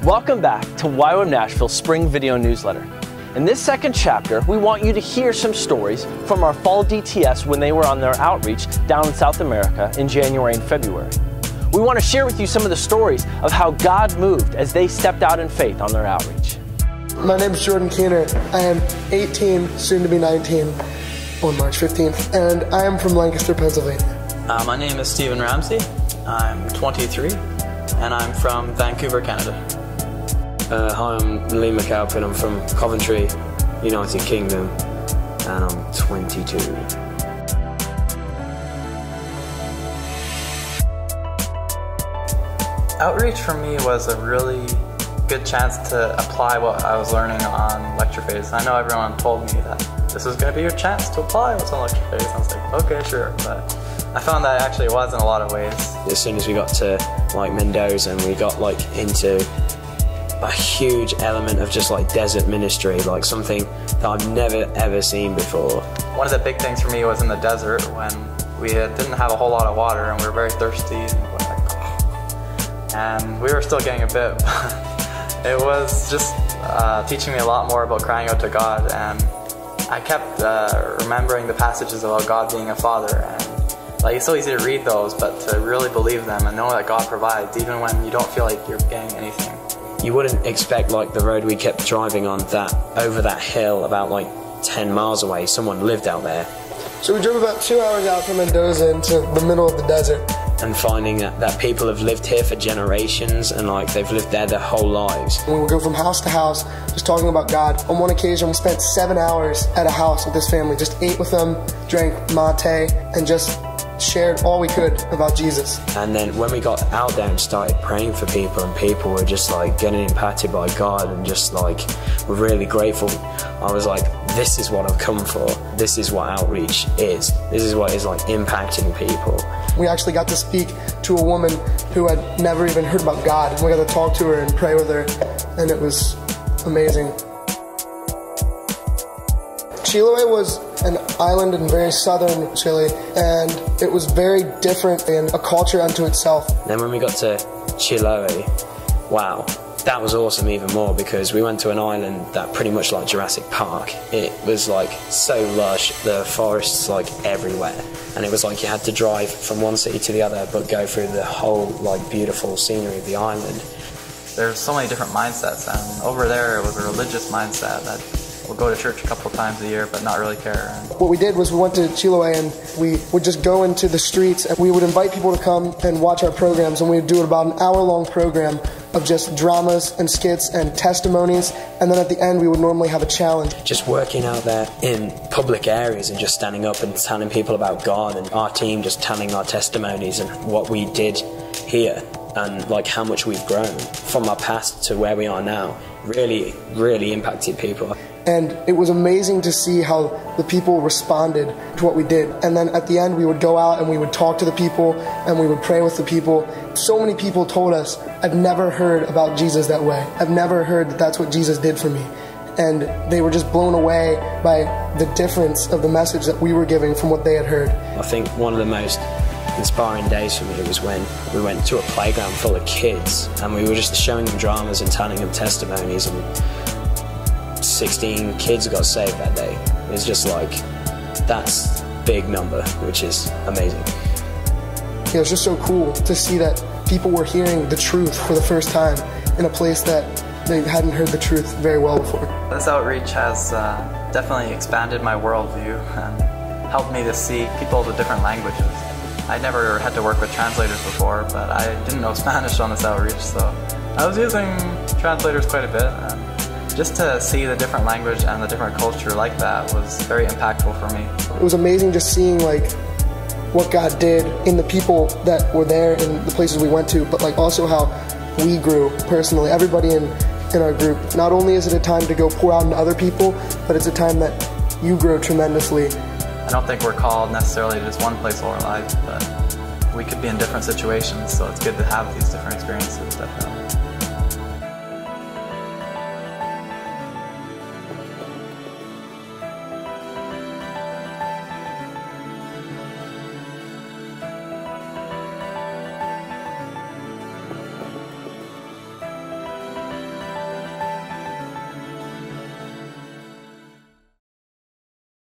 Welcome back to YWAM Nashville Spring Video Newsletter. In this second chapter, we want you to hear some stories from our fall DTS when they were on their outreach down in South America in January and February. We want to share with you some of the stories of how God moved as they stepped out in faith on their outreach. My name is Jordan Keener. I am 18, soon to be 19, on March 15th, and I am from Lancaster, Pennsylvania. My name is Stephen Ramsey. I'm 23, and I'm from Vancouver, Canada. Hi, I'm Lee McAlpin. I'm from Coventry, United Kingdom, and I'm 22. Outreach for me was a really good chance to apply what I was learning on lecture phase. I know everyone told me that this was going to be your chance to apply what's on lecture phase. I was like, okay, sure, but I found that actually it was in a lot of ways. As soon as we got to Mendoza, and we got into a huge element of just desert ministry, something that I've never ever seen before. One of the big things for me was in the desert when we didn't have a whole lot of water and we were very thirsty, and we were still getting a bit. It was just teaching me a lot more about crying out to God, and I kept remembering the passages about God being a father, and it's so easy to read those, but to really believe them and know that God provides even when you don't feel like you're getting anything. You wouldn't expect the road we kept driving on, that over that hill about 10 miles away, someone lived out there. So we drove about 2 hours out from Mendoza into the middle of the desert. And finding that people have lived here for generations, and they've lived there their whole lives. We would go from house to house just talking about God. On one occasion we spent 7 hours at a house with this family, just ate with them, drank mate, and just shared all we could about Jesus. And then when we got out there and started praying for people, and people were just getting impacted by God and just were really grateful, I was like, this is what I've come for. This is what outreach is. This is what is impacting people. We actually got to speak to a woman who had never even heard about God, and we got to talk to her and pray with her, and it was amazing. Chiloé was an island in very southern Chile, and it was very different and a culture unto itself. Then when we got to Chiloé, wow, that was awesome even more, because we went to an island that pretty much like Jurassic Park. It was so lush, the forests everywhere, and it was you had to drive from one city to the other but go through the whole beautiful scenery of the island. There's so many different mindsets, and over there it was a religious mindset that we'll go to church a couple of times a year but not really care. What we did was we went to Chiloé, and we would just go into the streets, and we would invite people to come and watch our programs, and we would do about an hour-long program of just dramas and skits and testimonies, and then at the end we would normally have a challenge. Just working out there in public areas and just standing up and telling people about God, and our team just telling our testimonies and what we did here, and how much we've grown from our past to where we are now, really, really impacted people. And it was amazing to see how the people responded to what we did. And then at the end we would go out and we would talk to the people and we would pray with the people. So many people told us, I've never heard about Jesus that way. I've never heard that that's what Jesus did for me. And they were just blown away by the difference of the message that we were giving from what they had heard. I think one of the most inspiring days for me was when we went to a playground full of kids, and we were just showing them dramas and telling them testimonies, and 16 kids got saved that day. It's just that's a big number, which is amazing. It was just so cool to see that people were hearing the truth for the first time in a place that they hadn't heard the truth very well before. This outreach has definitely expanded my worldview and helped me to see people of different languages. I never had to work with translators before, but I didn't know Spanish on this outreach, so I was using translators quite a bit. And just to see the different language and the different culture like that was very impactful for me. It was amazing just seeing what God did in the people that were there in the places we went to, but also how we grew personally, everybody in our group. Not only is it a time to go pour out into other people, but it's a time that you grow tremendously. I don't think we're called necessarily to just one place all our lives, but we could be in different situations, so it's good to have these different experiences, definitely.